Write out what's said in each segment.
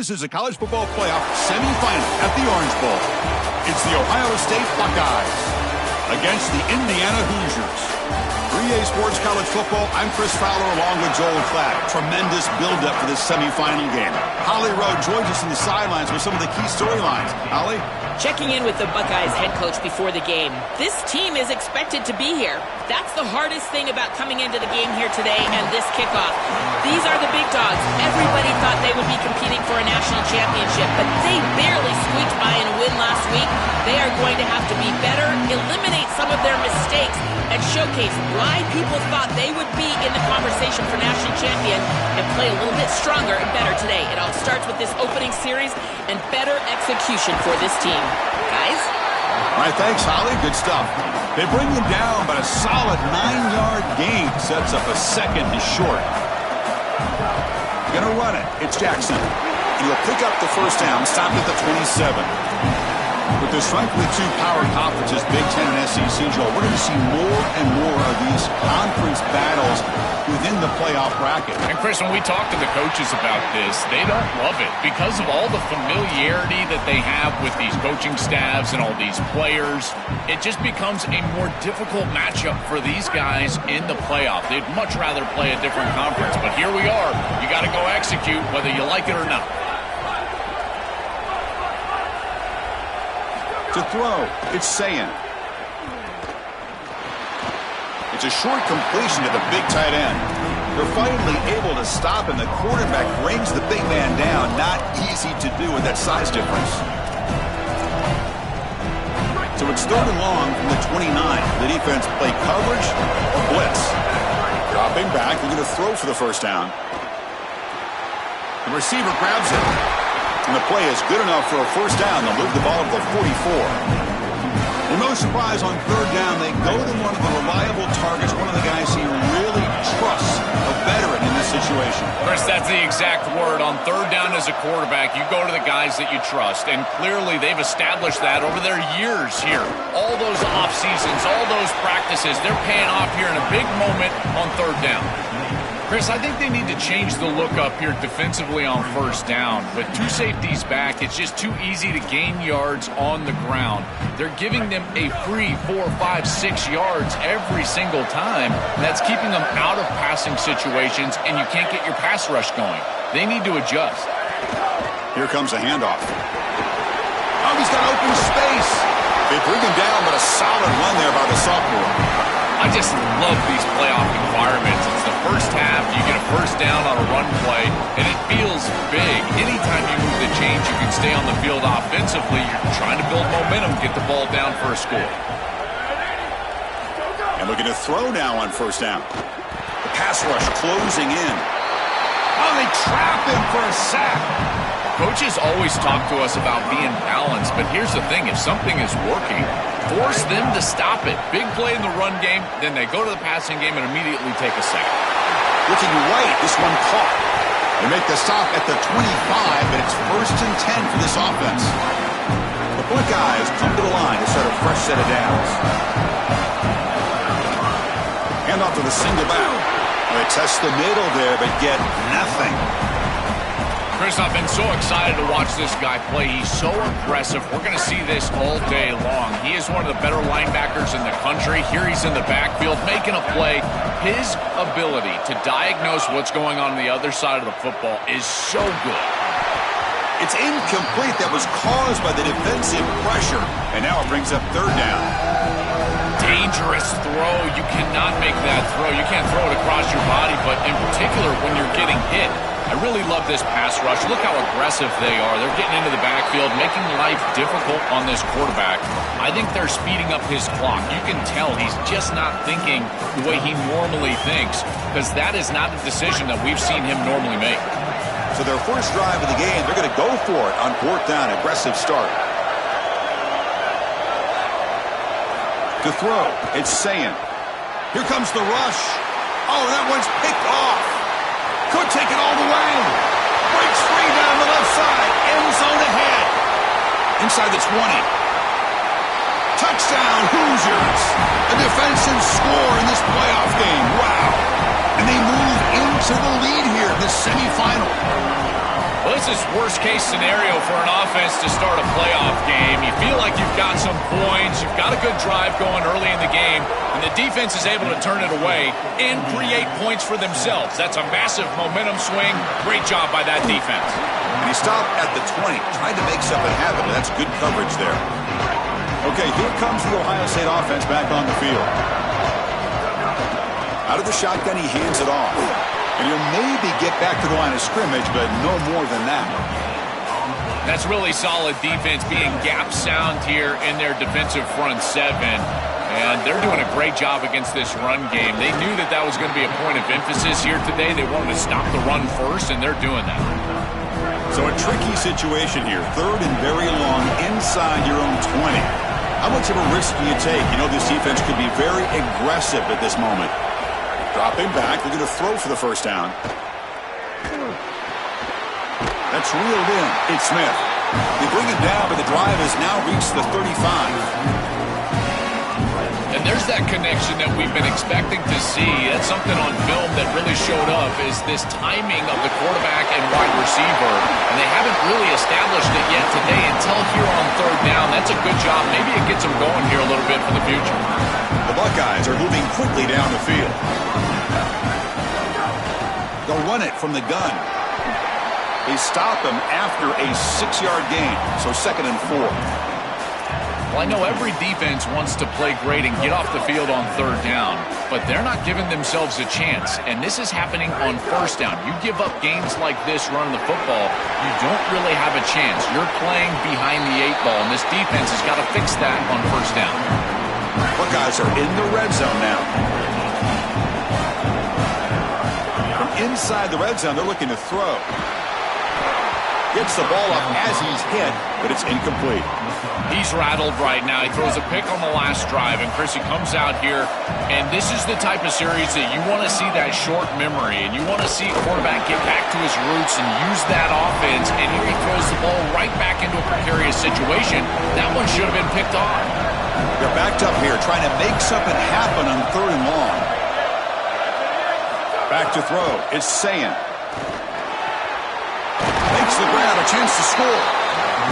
This is a college football playoff semifinal at the Orange Bowl. It's the Ohio State Buckeyes against the Indiana Hoosiers. 3A Sports College Football, I'm Chris Fowler along with Joel Klatt. Tremendous build-up for this semifinal game. Holly Rowe joins us on the sidelines with some of the key storylines. Holly? Checking in with the Buckeyes head coach before the game. This team is expected to be here. That's the hardest thing about coming into the game here today and this kickoff. These are the big dogs. Everybody thought they would be competing for a national championship, but they barely squeaked by in a win last week. They are going to have to be better, eliminate some of their mistakes, and showcase why people thought they would be in the conversation for national champion and play a little bit stronger and better today. It all starts with this opening series and better execution for this team. Guys? All right, thanks, Holly. Good stuff. They bring them down, but a solid 9-yard gain sets up a second and short. Gonna run it. It's Jackson. He'll pick up the first down, stopped at the 27. With the strength of the two power conferences, Big Ten and SEC, Joel, we're going to see more and more of these conference battles within the playoff bracket. And Chris, when we talk to the coaches about this, they don't love it because of all the familiarity that they have with these coaching staffs and all these players. It just becomes a more difficult matchup for these guys in the playoff. They'd much rather play a different conference, but here we are. You got to go execute whether you like it or not. To throw, it's Sayin. It's a short completion to the big tight end. They're finally able to stop, and the quarterback brings the big man down. Not easy to do with that size difference. So it's third and long from the 29. The defense play coverage or blitz. Dropping back, they're going to throw for the first down. The receiver grabs it. And the play is good enough for a first down. They'll move the ball to the 44. And no surprise on third down, they go to one of the reliable targets, one of the guys he really trusts, a veteran in this situation. Chris, that's the exact word. On third down as a quarterback, you go to the guys that you trust. And clearly they've established that over their years here. All those off seasons, all those practices, they're paying off here in a big moment on third down. Chris, I think they need to change the look up here defensively on first down. With two safeties back, it's just too easy to gain yards on the ground. They're giving them a free 4, 5, 6 yards every single time. That's keeping them out of passing situations, and you can't get your pass rush going. They need to adjust. Here comes a handoff. Oh, he's got open space. They bring him down, but a solid run there by the sophomore. I just love these playoff environments. It's the first half, you get a first down on a run play, and it feels big. Anytime you move the chains, you can stay on the field offensively. You're trying to build momentum, get the ball down for a score. And looking to throw now on first down. The pass rush closing in. Oh, they trap him for a sack. Coaches always talk to us about being balanced, but here's the thing. If something is working, force them to stop it. Big play in the run game, then they go to the passing game and immediately take a sack. Looking right, this one caught. They make the stop at the 25, but it's first and 10 for this offense. The Buckeyes come to the line to start a fresh set of downs. Hand off to the single back. They test the middle there, but get nothing. Chris, I've been so excited to watch this guy play. He's so aggressive. We're going to see this all day long. He is one of the better linebackers in the country. Here he's in the backfield making a play. His ability to diagnose what's going on the other side of the football is so good. It's incomplete. That was caused by the defensive pressure. And now it brings up third down. Dangerous throw. You cannot make that throw. You can't throw it across your body, but in particular when you're getting hit. I really love this pass rush. Look how aggressive they are. They're getting into the backfield, making life difficult on this quarterback. I think they're speeding up his clock. You can tell he's just not thinking the way he normally thinks, because that is not a decision that we've seen him normally make. So their first drive of the game, they're going to go for it on fourth down. Aggressive start. To throw, it's Sayin. Here comes the rush. Oh, that one's picked off. Could take it all the way. Breaks free down the left side. End zone ahead. Inside the 20. Touchdown, Hoosiers. A defensive score in this playoff game. Wow. And they move into the lead here in this semifinal. Well, this is worst-case scenario for an offense to start a playoff game. You feel like you've got some points, you've got a good drive going early in the game, and the defense is able to turn it away and create points for themselves. That's a massive momentum swing. Great job by that defense. And he stopped at the 20, tried to make something happen, but that's good coverage there. Okay, here comes the Ohio State offense back on the field. Out of the shotgun, he hands it off. And he'll maybe get back to the line of scrimmage, but no more than that. That's really solid defense, being gap sound here in their defensive front seven. And they're doing a great job against this run game. They knew that that was going to be a point of emphasis here today. They wanted to stop the run first, and they're doing that. So a tricky situation here. 3rd and very long inside your own 20. How much of a risk do you take? You know this defense could be very aggressive at this moment. Dropping back, they're going to throw for the first down. That's reeled in. It's Smith. They bring it down, but the drive has now reached the 35. And there's that connection that we've been expecting to see. That's something on film that really showed up, is this timing of the quarterback and wide receiver. And they haven't really established it yet today until here on 3rd down. That's a good job. Maybe it gets them going here a little bit for the future. The Buckeyes are moving quickly down the field. They'll run it from the gun. They stop him after a 6-yard gain, so 2nd and 4. Well, I know every defense wants to play great and get off the field on 3rd down, but they're not giving themselves a chance, and this is happening on 1st down. You give up games like this running the football, you don't really have a chance. You're playing behind the 8 ball, and this defense has got to fix that on 1st down. Buckeyes are in the red zone now. From inside the red zone, they're looking to throw. Gets the ball up as he's hit, but it's incomplete. He's rattled right now. He throws a pick on the last drive, and Chris, he comes out here, and this is the type of series that you want to see that short memory, and you want to see a quarterback get back to his roots and use that offense, and here he throws the ball right back into a precarious situation. That one should have been picked off. They're backed up here, trying to make something happen on 3rd and long. Back to throw. It's Sayin. Makes the grab, a chance to score.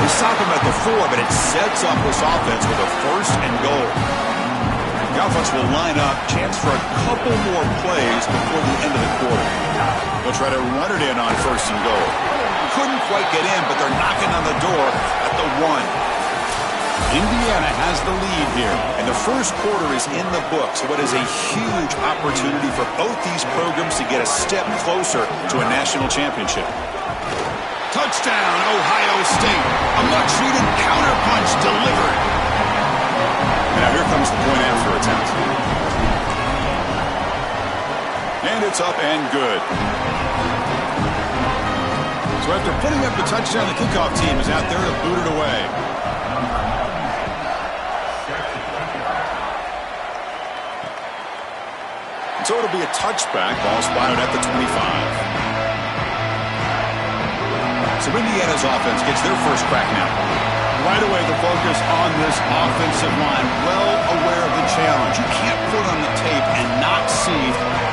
They stop him at the 4, but it sets up this offense with a 1st and goal. The offense will line up, chance for a couple more plays before the end of the quarter. They'll try to run it in on 1st and goal. Couldn't quite get in, but they're knocking on the door at the 1. Indiana has the lead here, and the first quarter is in the books. What is a huge opportunity for both these programs to get a step closer to a national championship. Touchdown, Ohio State. A much-needed counterpunch delivered. Now here comes the point after attempt. And it's up and good. So after putting up the touchdown, the kickoff team is out there to boot it away. And so it'll be a touchback. Ball spotted at the 25. So Indiana's offense gets their first crack now. Right away, the focus on this offensive line. Well aware of the challenge. You can't put on the tape and not see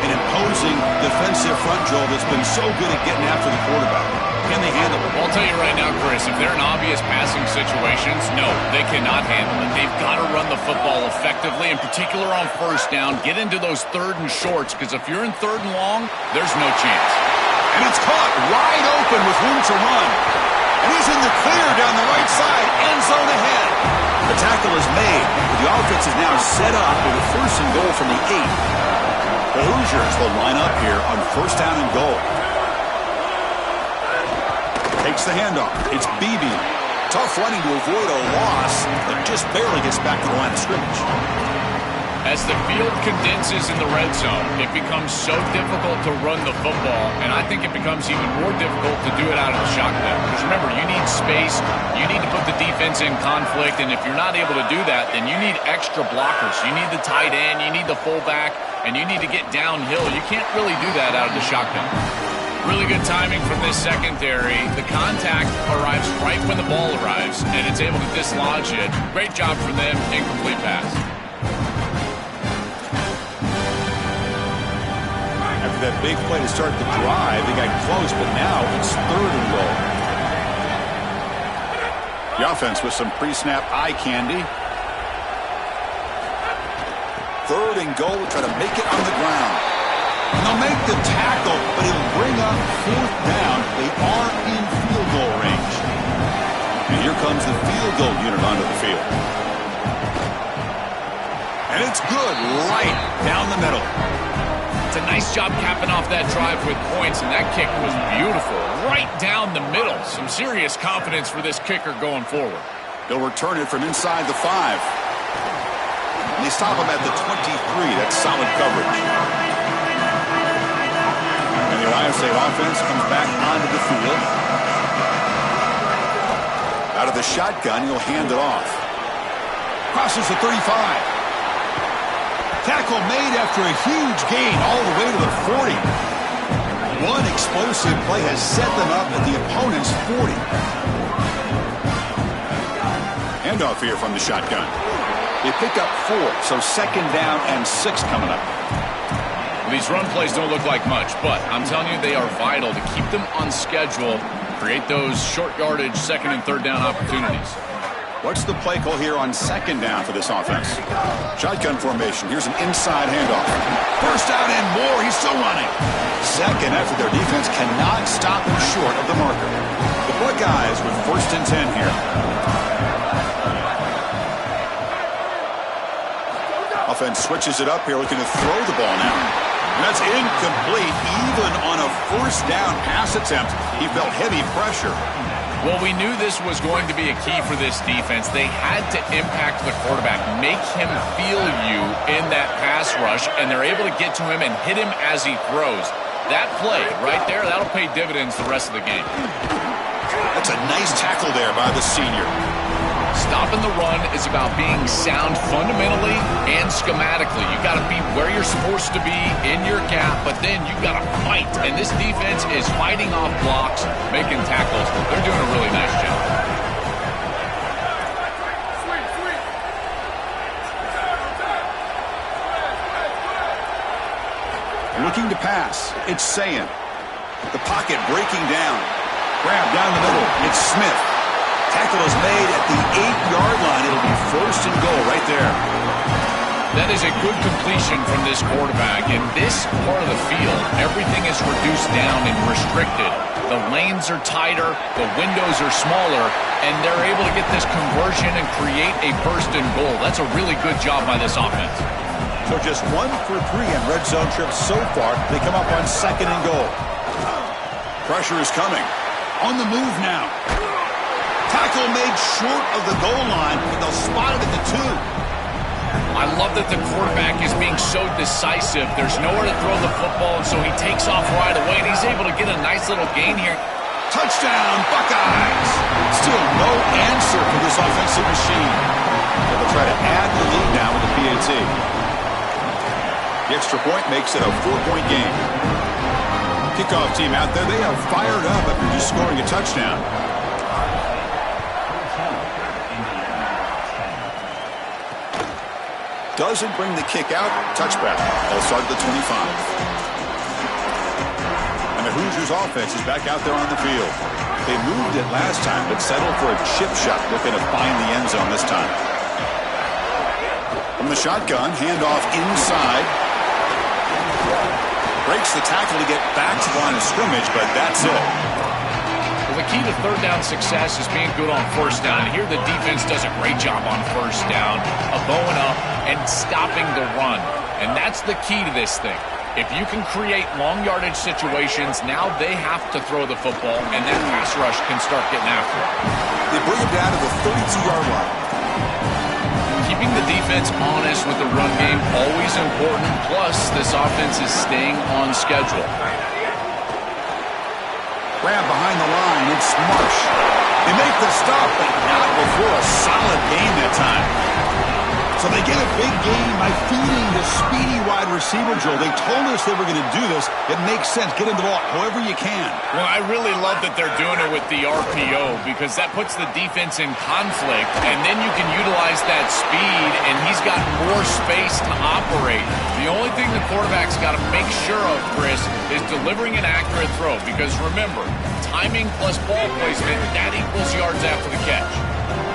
an imposing defensive front, Joel, that's been so good at getting after the quarterback. Can they handle it? Well, I'll tell you right now, Chris, if they're in obvious passing situations, no, they cannot handle it. They've got to run the football effectively, in particular on 1st down. Get into those 3rd and shorts, because if you're in 3rd and long, there's no chance. And it's caught wide open with room to run. And he's in the clear down the right side. End zone ahead. The tackle is made, but the offense is now set up with a 1st and goal from the 8. The Hoosiers will line up here on 1st down and goal. Takes the handoff. It's Beebe. Tough running to avoid a loss, but just barely gets back to the line of scrimmage. As the field condenses in the red zone, it becomes so difficult to run the football, and I think it becomes even more difficult to do it out of the shotgun. Because remember, you need space, you need to put the defense in conflict, and if you're not able to do that, then you need extra blockers. You need the tight end, you need the fullback, and you need to get downhill. You can't really do that out of the shotgun. Really good timing from this secondary. The contact arrives right when the ball arrives, and it's able to dislodge it. Great job from them, incomplete pass. after that big play to start the drive. They got close, but now it's 3rd and goal. The offense with some pre-snap eye candy. 3rd and goal. Try to make it on the ground. And they'll make the tackle, but it'll bring up 4th down. They are in field goal range. And here comes the field goal unit onto the field. And it's good right down the middle. It's a nice job capping off that drive with points, and that kick was beautiful. Right down the middle. Some serious confidence for this kicker going forward. They'll return it from inside the 5. And they stop him at the 23. That's solid coverage. And the Ohio State offense comes back onto the field. Out of the shotgun, he'll hand it off. Crosses the 35. Tackle made after a huge gain all the way to the 40. One explosive play has set them up at the opponent's 40. Handoff here from the shotgun. They pick up 4, so 2nd down and 6 coming up. Well, these run plays don't look like much, but I'm telling you, they are vital to keep them on schedule, create those short yardage 2nd and 3rd down opportunities. What's the play call here on 2nd down for this offense? Shotgun formation. Here's an inside handoff. 1st down and more. He's still running. 2nd after their defense cannot stop him short of the marker. The Buckeyes with 1st and 10 here. Offense switches it up here, looking to throw the ball now. And that's incomplete. Even on a 1st down pass attempt, he felt heavy pressure. Well, we knew this was going to be a key for this defense. They had to impact the quarterback, make him feel you in that pass rush, and they're able to get to him and hit him as he throws. That play right there, that'll pay dividends the rest of the game. That's a nice tackle there by the senior. Stopping the run is about being sound fundamentally and schematically. You got to be where you're supposed to be in your gap, but then you got to fight. And this defense is fighting off blocks, making tackles. They're doing a really nice job. Looking to pass. It's Sayin. The pocket breaking down. Grab down the middle. It's Smith. Tackle is made at the 8-yard line. It'll be 1st and goal right there. That is a good completion from this quarterback. In this part of the field, everything is reduced down and restricted. The lanes are tighter, the windows are smaller, and they're able to get this conversion and create a 1st and goal. That's a really good job by this offense. So just 1 for 3 in red zone trips so far. They come up on 2nd and goal. Pressure is coming. On the move now. Tackle made short of the goal line, but they'll spot it at the 2. I love that the quarterback is being so decisive. There's nowhere to throw the football, so he takes off right away, and he's able to get a nice little gain here. Touchdown, Buckeyes! Still no answer for this offensive machine. They'll try to add the lead now with the PAT. The extra point makes it a 4-point game. Kickoff team out there, they are fired up after just scoring a touchdown. Doesn't bring the kick out. Touchback. They'll start at the 25. And the Hoosiers offense is back out there on the field. They moved it last time, but settled for a chip shot, looking to find the end zone this time. From the shotgun, handoff inside. Breaks the tackle to get back to the line of scrimmage, but that's it. Well, the key to 3rd down success is being good on 1st down. And here the defense does a great job on 1st down, bowing up and stopping the run. And that's the key to this thing. If you can create long yardage situations, now they have to throw the football, and that pass rush can start getting after it. They bring it down to the 32-yard line. Keeping the defense honest with the run game, always important. Plus, this offense is staying on schedule. Grab behind the line. It's Marsh. They make the stop, but not before a solid gain that time. So they get a big gain by feeding the speedy wide receiver, Joel. They told us they were going to do this. It makes sense. Get him the ball however you can. Well, I really love that they're doing it with the RPO because that puts the defense in conflict, and then you can utilize that speed, and he's got more space to operate. The only thing that quarterback's got to make sure of, Chris, is delivering an accurate throw. Because remember, timing plus ball placement, that equals yards after the catch.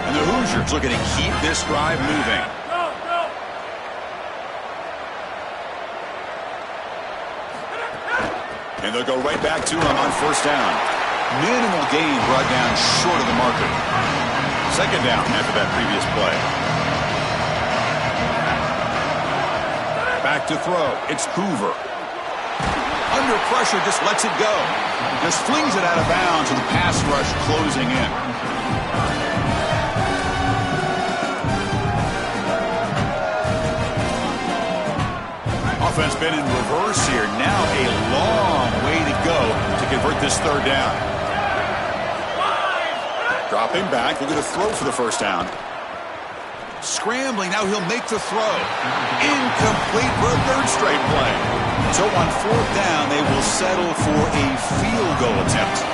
And the Hoosiers looking to keep this drive moving. And they'll go right back to him on first down. Minimal gain brought down short of the marker. Second down after that previous play. Back to throw. It's Hoover. Under pressure, just lets it go. Just flings it out of bounds with the pass rush closing in. Offense been in reverse here. Now a long way to go to convert this third down. Dropping back, looking to throw for the first down. Scrambling, now he'll make the throw. Incomplete for a third straight play. So on fourth down, they will settle for a field goal attempt.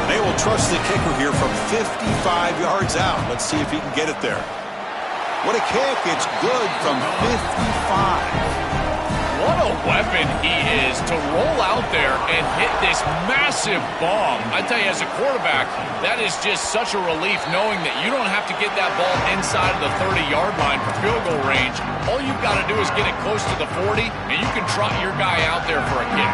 They will trust the kicker here from 55 yards out. Let's see if he can get it there. What a kick. It's good from 55. What a weapon he is to roll out there and hit this massive bomb. I tell you, as a quarterback, that is just such a relief knowing that you don't have to get that ball inside of the 30-yard line for field goal range. All you've got to do is get it close to the 40, and you can trot your guy out there for a kick.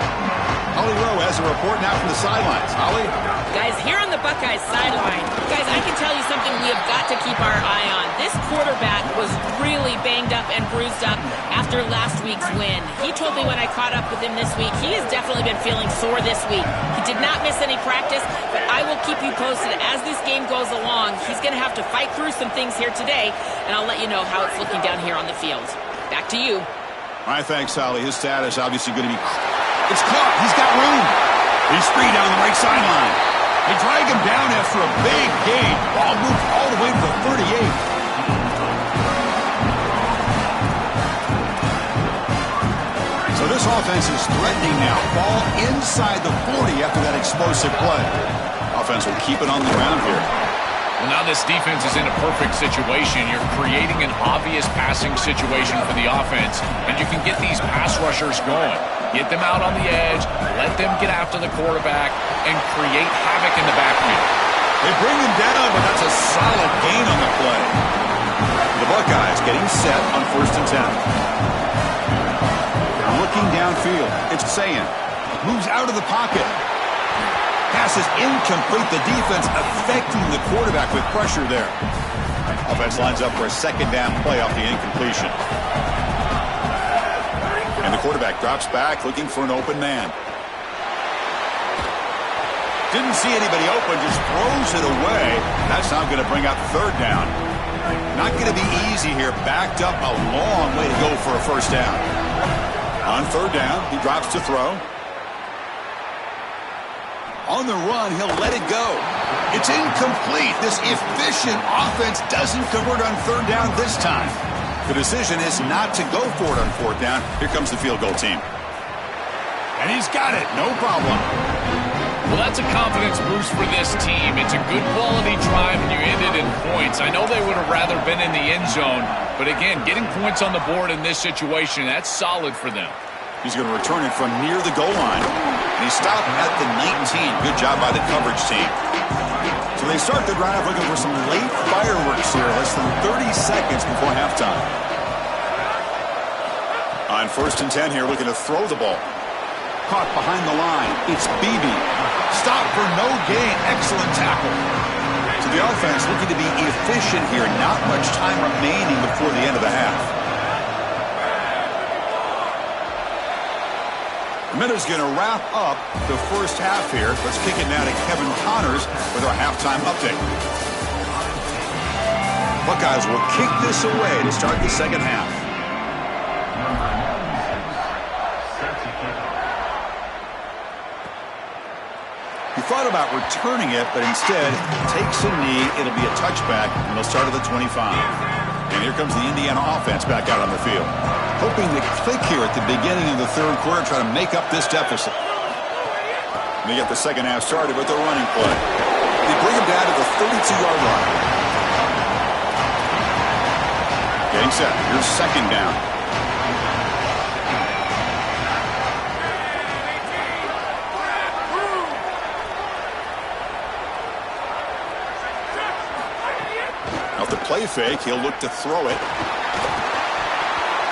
Holly Rowe has a report now from the sidelines. Holly? Guys, here on the Buckeyes sideline, guys, I can tell you something we have got to keep our eye on. This quarterback was really banged up and bruised up after last week's win. He told me when I caught up with him this week, he has definitely been feeling sore this week. He did not miss any practice, but I will keep you posted as this game goes along. He's going to have to fight through some things here today, and I'll let you know how it's looking down here on the field. Back to you. All right, thanks, Holly. His status obviously going to be... It's caught. He's got room. He's free down the right sideline. They drag him down after a big gain. Ball moved all the way to the 38. So this offense is threatening now. Ball inside the 40 after that explosive play. Offense will keep it on the ground here. Well, now this defense is in a perfect situation. You're creating an obvious passing situation for the offense, and you can get these pass rushers going. Get them out on the edge, let them get after the quarterback, and create havoc in the backfield. They bring him down, but that's a solid gain on the play. The Buckeyes getting set on first and 10. They're looking downfield. It's Sayin. Moves out of the pocket. Pass is incomplete. The defense affecting the quarterback with pressure there. Offense lines up for a second down play off the incompletion. And the quarterback drops back looking for an open man. Didn't see anybody open, just throws it away. That's not going to bring up third down. Not going to be easy here. Backed up a long way to go for a first down. On third down, he drops to throw. On the run, he'll let it go. It's incomplete. This efficient offense doesn't convert on third down this time. The decision is not to go for it on fourth down. Here comes the field goal team. And he's got it. No problem. Well, that's a confidence boost for this team. It's a good quality drive, and you ended in points. I know they would have rather been in the end zone, but again, getting points on the board in this situation, that's solid for them. He's going to return it from near the goal line. And he stopped at the 19. Good job by the coverage team. So they start the drive looking for some late fireworks here, less than 30 seconds before halftime. On first and 10 here, looking to throw the ball. Caught behind the line. It's Beebe. Stopped for no gain. Excellent tackle. So the offense looking to be efficient here. Not much time remaining before the end of the half. Minutes going to wrap up the first half here. Let's kick it now to Kevin Connors with our halftime update. Buckeyes will kick this away to start the second half. He thought about returning it, but instead takes a knee. It'll be a touchback, and they'll start at the 25. And here comes the Indiana offense back out on the field. Hoping to click here at the beginning of the third quarter, try to make up this deficit. And they get the second half started with their running play. They bring him down to the 32-yard line. Getting set. Here's second down. play fake. He'll look to throw it.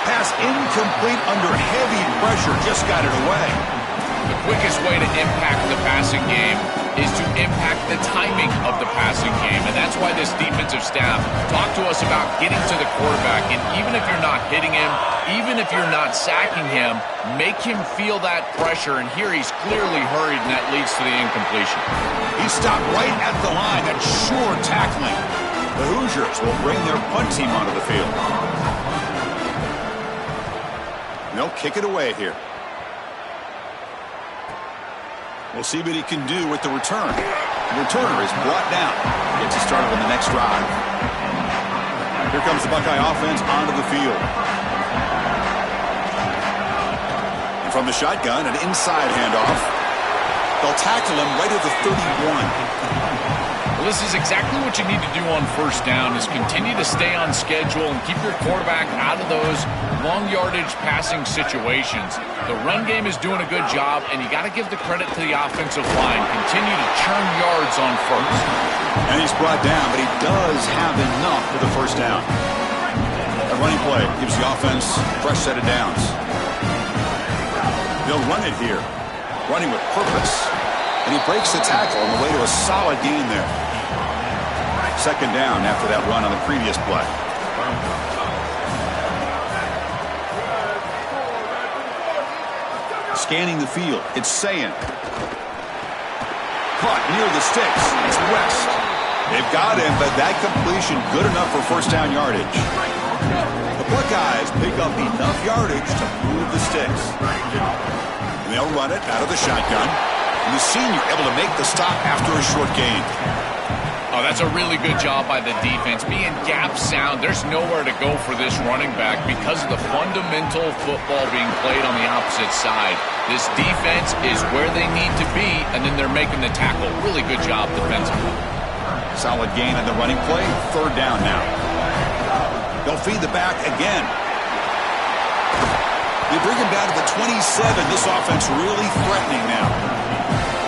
Pass incomplete under heavy pressure. Just got it away. The quickest way to impact the passing game is to impact the timing of the passing game. And that's why this defensive staff talked to us about getting to the quarterback. And even if you're not hitting him, even if you're not sacking him, make him feel that pressure. And here he's clearly hurried, and that leads to the incompletion. He stopped right at the line. That's sure tackling. The Hoosiers will bring their punt team onto the field. And they'll kick it away here. We'll see what he can do with the return. The returner is brought down. Gets us started on the next drive. Here comes the Buckeye offense onto the field. And from the shotgun, an inside handoff. They'll tackle him right at the 31. Well, this is exactly what you need to do on first down, is continue to stay on schedule and keep your quarterback out of those long yardage passing situations. The run game is doing a good job, and you got to give the credit to the offensive line. Continue to churn yards on first. And he's brought down, but he does have enough for the first down. A running play gives the offense a fresh set of downs. They'll run it here, running with purpose. And he breaks the tackle on the way to a solid gain there. Second down after that run on the previous play. Scanning the field, it's Sayin. Caught near the sticks. It's West. They've got him, but that completion good enough for first down yardage. The Buckeyes pick up enough yardage to move the sticks. And they'll run it out of the shotgun. And the senior able to make the stop after a short gain. Oh, that's a really good job by the defense. Being gap sound, there's nowhere to go for this running back because of the fundamental football being played on the opposite side. This defense is where they need to be, and then they're making the tackle. Really good job defensively. Solid gain on the running play. Third down now. They'll feed the back again. They bring him down to the 27. This offense really threatening now.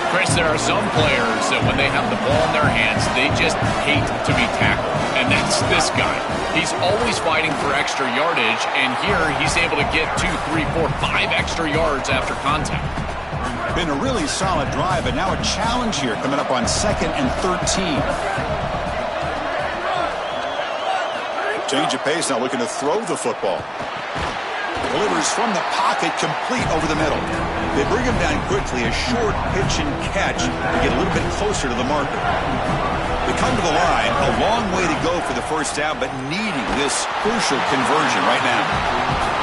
Chris, there are some players that when they have the ball in their hands, they just hate to be tackled. And that's this guy. He's always fighting for extra yardage, and here he's able to get 2, 3, 4, 5 extra yards after contact. Been a really solid drive, and now a challenge here coming up on 2nd and 13. Change of pace, now looking to throw the football. Delivers from the pocket, complete over the middle. They bring him down quickly, a short pitch and catch to get a little bit closer to the marker. They come to the line, a long way to go for the first down, but needing this crucial conversion right now.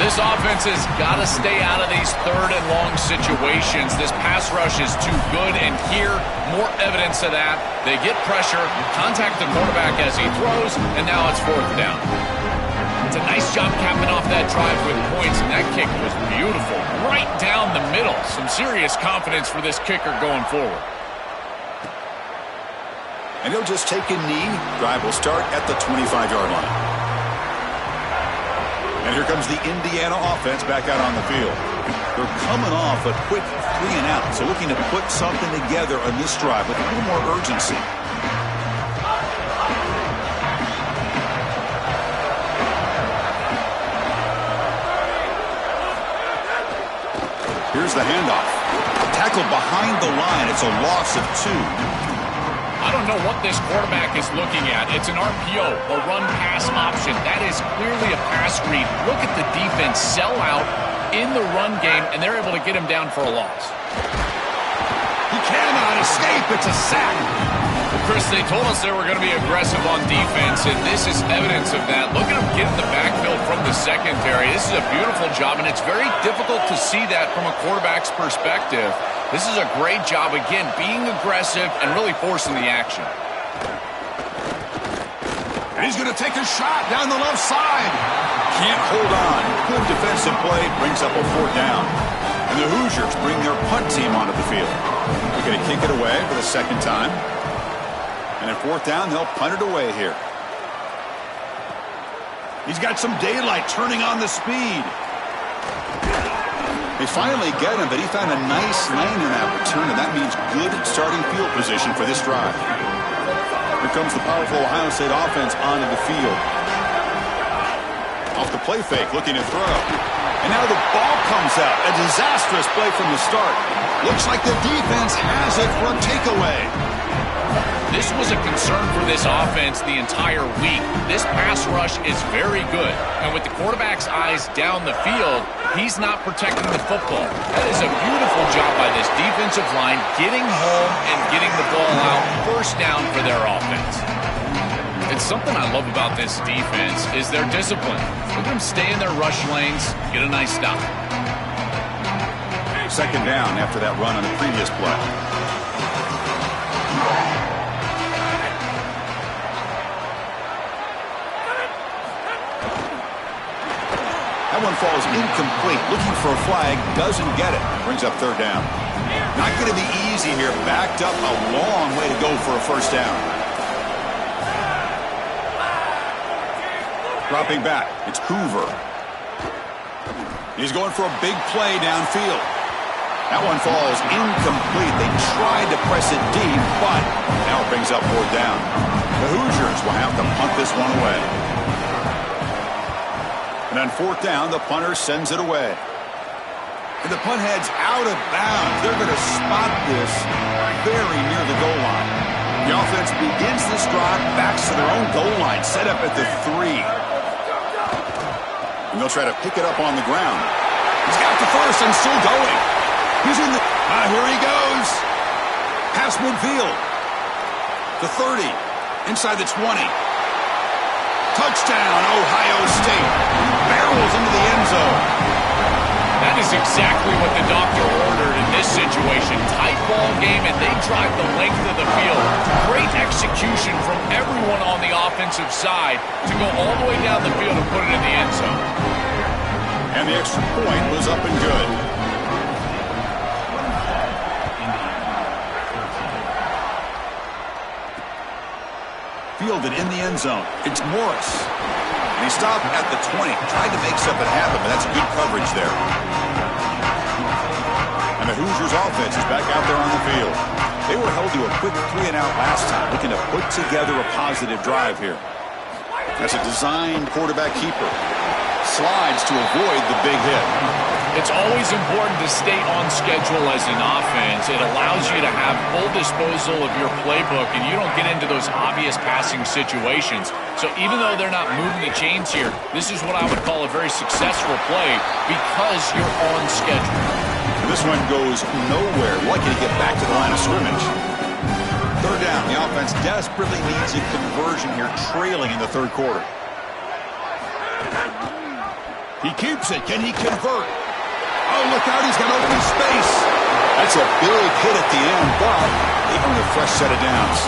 This offense has got to stay out of these third and long situations. This pass rush is too good, and here, more evidence of that. They get pressure, contact the quarterback as he throws, and now it's fourth down. It's a nice job capping off that drive with points, and that kick was beautiful. Right down the middle. Some serious confidence for this kicker going forward. And he'll just take a knee. Drive will start at the 25-yard line. And here comes the Indiana offense back out on the field. They're coming off a quick 3-and-out, so looking to put something together on this drive with a little more urgency. Here's the handoff. Tackled behind the line. It's a loss of 2. I don't know what this quarterback is looking at. It's an RPO, a run-pass option. That is clearly a pass read. Look at the defense sell out in the run game, and they're able to get him down for a loss. He cannot escape. It's a sack. Chris, they told us they were going to be aggressive on defense, and this is evidence of that. Look at him get in the backfield from the secondary. This is a beautiful job, and it's very difficult to see that from a quarterback's perspective. This is a great job, again, being aggressive and really forcing the action. And he's going to take a shot down the left side. Can't hold on. Good defensive play. Brings up a fourth down. And the Hoosiers bring their punt team onto the field. They're going to kick it away for the second time. And at fourth down, they'll punt it away here. He's got some daylight turning on the speed. They finally get him, but he found a nice lane in that return, and that means good starting field position for this drive. Here comes the powerful Ohio State offense onto the field. Off the play fake, looking to throw. And now the ball comes out. A disastrous play from the start. Looks like the defense has it for a takeaway. This was a concern for this offense the entire week. This pass rush is very good. And with the quarterback's eyes down the field, he's not protecting the football. That is a beautiful job by this defensive line, getting home and getting the ball out, first down for their offense. It's something I love about this defense is their discipline. Look at them stay in their rush lanes, get a nice stop. Second down after that run on the previous play. That one falls incomplete. Looking for a flag, doesn't get it. Brings up third down. Not going to be easy here. Backed up a long way to go for a first down. Dropping back, it's Hoover. He's going for a big play downfield. That one falls incomplete. They tried to press it deep, but now it brings up fourth down. The Hoosiers will have to punt this one away. And on fourth down, the punter sends it away. And the punt heads out of bounds. They're going to spot this very near the goal line. The offense begins this drive, backs to their own goal line, set up at the 3. And they'll try to pick it up on the ground. He's got the first and still going. He's in the... here he goes. Past midfield. The 30. Inside the 20. Touchdown, Ohio State. Barrels into the end zone. That is exactly what the doctor ordered in this situation. Tight ball game, and they drive the length of the field. Great execution from everyone on the offensive side to go all the way down the field and put it in the end zone. And the extra point was up and good. Fielded in the end zone. It's Morris. And he stopped at the 20. Tried to make something happen, but that's good coverage there. And the Hoosiers offense is back out there on the field. They were held to a quick 3-and-out last time, looking to put together a positive drive here. That's a designed quarterback keeper. Slides to avoid the big hit. It's always important to stay on schedule as an offense. It allows you to have full disposal of your playbook, and you don't get into those obvious passing situations. So even though they're not moving the chains here, this is what I would call a very successful play because you're on schedule. This one goes nowhere. Lucky to get back to the line of scrimmage. Third down. The offense desperately needs a conversion here, trailing in the third quarter. He keeps it. Can he convert? Oh, look out. He's got open space. That's a big hit at the end, but they earn a fresh set of downs.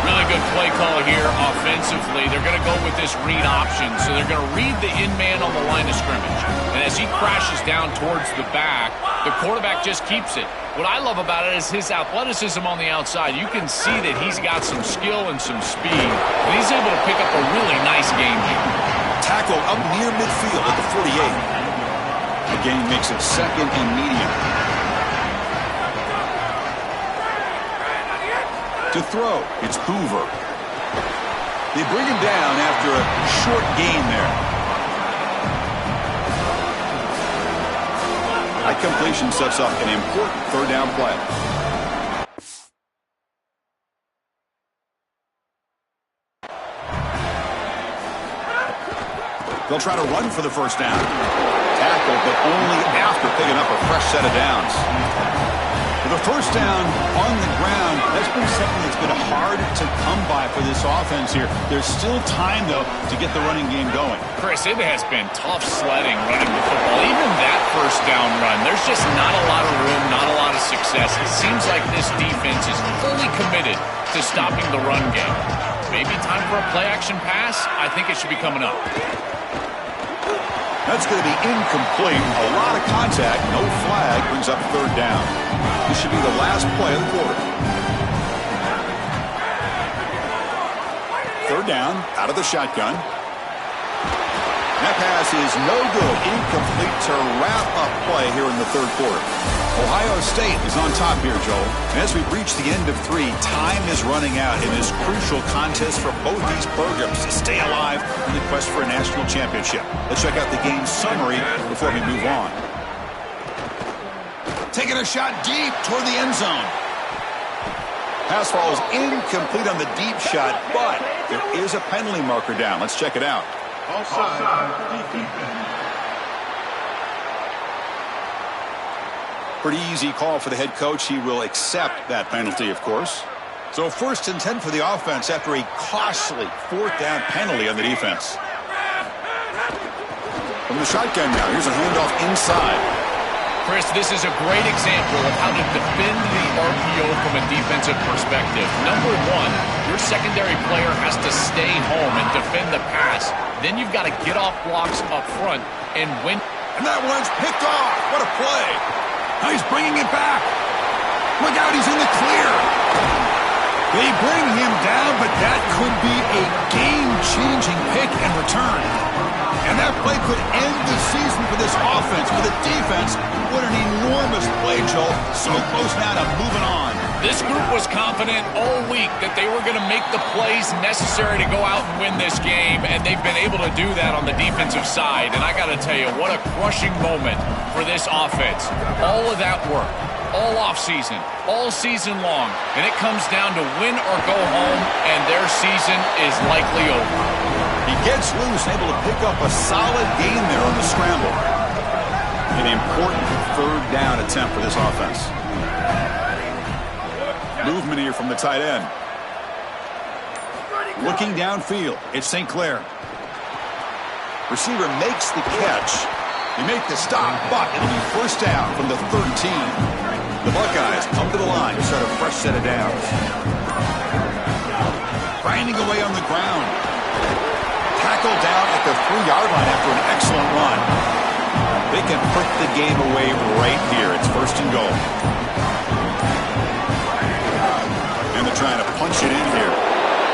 Really good play call here offensively. They're going to go with this read option, so they're going to read the in-man on the line of scrimmage. And as he crashes down towards the back, the quarterback just keeps it. What I love about it is his athleticism on the outside. You can see that he's got some skill and some speed, and he's able to pick up a really nice game here. Tackle up near midfield at the 48. The game makes it second and medium. To throw, it's Hoover. They bring him down after a short gain there. That completion sets up an important third down play. They'll try to run for the first down. Tackle, but only after picking up a fresh set of downs. The first down on the ground, that's been something that's been hard to come by for this offense here. There's still time, though, to get the running game going. Chris, it has been tough sledding running the football. Even that first down run, there's just not a lot of room, not a lot of success. It seems like this defense is fully committed to stopping the run game. Maybe time for a play-action pass? I think it should be coming up. That's going to be incomplete. A lot of contact. No flag. Brings up third down. This should be the last play of the quarter. Third down. Out of the shotgun. That pass is no good. Incomplete to wrap up play here in the third quarter. Ohio State is on top here, Joel. And as we reach the end of 3, time is running out in this crucial contest for both these programs to stay alive in the quest for a national championship. Let's check out the game summary before we move on. Taking a shot deep toward the end zone. Pass falls incomplete on the deep shot, but there is a penalty marker down. Let's check it out. Pretty easy call for the head coach. He will accept that penalty, of course. So 1st and 10 for the offense after a costly 4th down penalty on the defense. From the shotgun now, here's a handoff inside. Chris, this is a great example of how to defend the RPO from a defensive perspective. Number 1, your secondary player has to stay home and defend the pass. Then you've got to get off blocks up front and win. And that one's picked off. What a play. Now he's bringing it back. Look out, he's in the clear. They bring him down, but that could be a game-changing pick and return. And that play could end the season for this offense. For the defense, what an enormous play, Joel. So close now to moving on. This group was confident all week that they were going to make the plays necessary to go out and win this game, and they've been able to do that on the defensive side. And I got to tell you, what a crushing moment for this offense. All of that work, all offseason, all season long, and it comes down to win or go home, and their season is likely over. He gets loose, able to pick up a solid gain there on the scramble. An important 3rd down attempt for this offense. Movement here from the tight end. Looking downfield, it's St. Clair. Receiver makes the catch. He make the stop, but it'll be 1st down from the 13. The Buckeyes come to the line to start a fresh set of downs. Grinding away on the ground. Tackled down at the 3-yard line after an excellent run. They can put the game away right here. It's 1st and goal. And they're trying to punch it in here.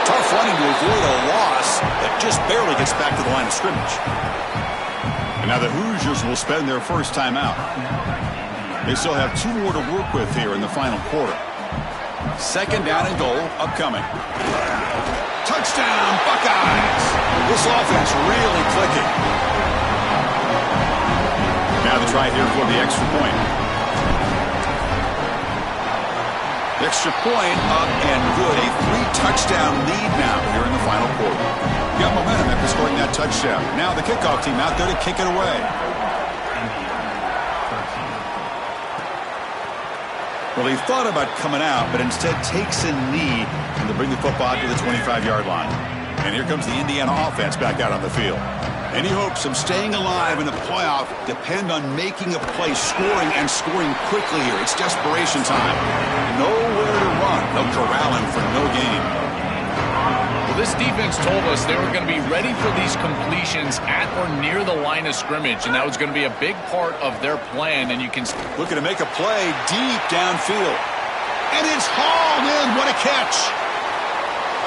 Tough running to avoid a loss that just barely gets back to the line of scrimmage. And now the Hoosiers will spend their first timeout. They still have 2 more to work with here in the final quarter. 2nd down and goal upcoming. Touchdown, Buckeyes! This offense really clicking. Now the try here for the extra point. The extra point up and good. A 3-touchdown lead now here in the final quarter. Got momentum after scoring that touchdown. Now the kickoff team out there to kick it away. Well, he thought about coming out, but instead takes a knee and to bring the football to the 25-yard line. And here comes the Indiana offense back out on the field. Any hopes of staying alive in the playoff depend on making a play, scoring, and scoring quickly here. It's desperation time. Nowhere to run. No corralling for no gain. Well, this defense told us they were going to be ready for these completions at or near the line of scrimmage, and that was going to be a big part of their plan. And you can looking to make a play deep downfield. And it's hauled in. What a catch.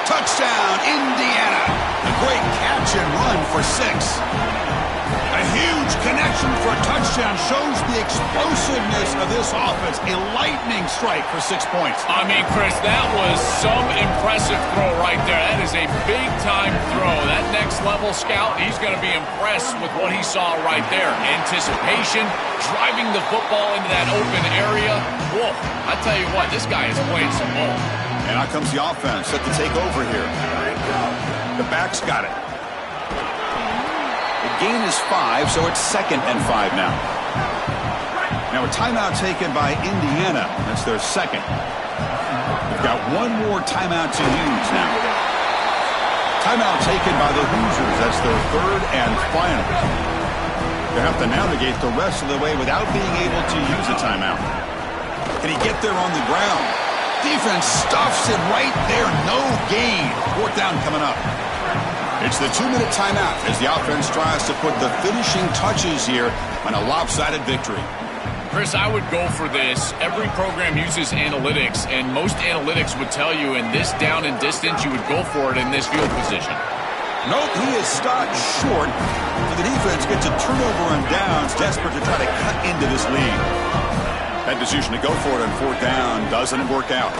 Touchdown, Indiana. A great catch and run for 6. A huge connection for a touchdown shows the explosiveness of this offense. A lightning strike for 6 points. I mean, Chris, that was some impressive throw right there. That is a big-time throw. That next-level scout, he's going to be impressed with what he saw right there. Anticipation, driving the football into that open area. Whoa, I tell you what, this guy is playing some ball. And out comes the offense set to take over here. The back's got it. The gain is 5, so it's 2nd and 5 now. Now a timeout taken by Indiana. That's their 2nd. They've got 1 more timeout to use now. Timeout taken by the Hoosiers. That's their 3rd and final. They have to navigate the rest of the way without being able to use a timeout. Can he get there on the ground? Defense stuffs him right there. No gain. 4th down coming up. It's the 2-minute timeout as the offense tries to put the finishing touches here on a lopsided victory. Chris, I would go for this. Every program uses analytics, and most analytics would tell you in this down and distance, you would go for it in this field position. Nope, he is stopped short. And the defense gets a turnover on downs, desperate to try to cut into this lead. That decision to go for it on 4th down doesn't work out.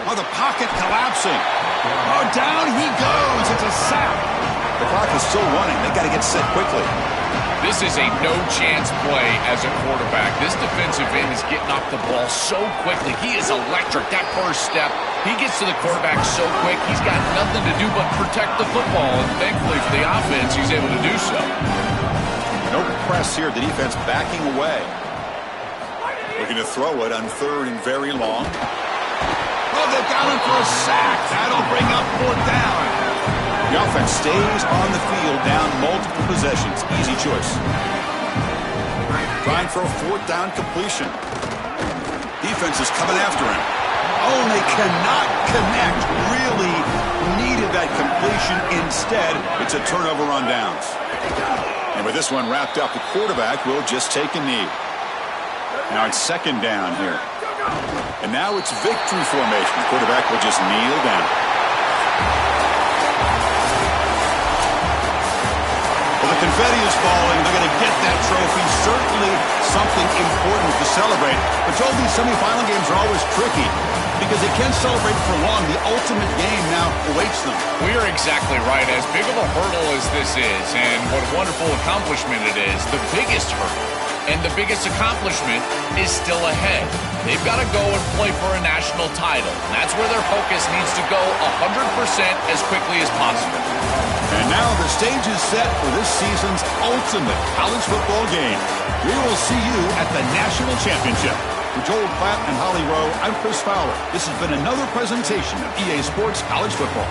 Oh, the pocket collapsing. Oh, down he goes. It's a sack. The clock is still running. They got to get set quickly. This is a no-chance play as a quarterback. This defensive end is getting off the ball so quickly. He is electric. That first step, he gets to the quarterback so quick, he's got nothing to do but protect the football. And thankfully for the offense, he's able to do so. No press here. The defense backing away. Looking to throw it on 3rd and very long. Oh, they've got him for a sack. That'll bring up 4th down. The offense stays on the field down multiple possessions. Easy choice. Trying for a 4th down completion. Defense is coming after him. Oh, and they cannot connect. Really needed that completion. Instead, it's a turnover on downs. And with this one wrapped up, the quarterback will just take a knee. Now it's 2nd down here. And now it's victory formation. The quarterback will just kneel down. Well, the confetti is falling. They're going to get that trophy. Certainly something important to celebrate. But Joel, these semifinal games are always tricky because they can't celebrate for long. The ultimate game now awaits them. We are exactly right. As big of a hurdle as this is, and what a wonderful accomplishment it is, the biggest hurdle and the biggest accomplishment is still ahead. They've got to go and play for a national title. And that's where their focus needs to go 100% as quickly as possible. And now the stage is set for this season's ultimate college football game. We will see you at the National Championship. For Joel Klatt and Holly Rowe, I'm Chris Fowler. This has been another presentation of EA Sports College Football.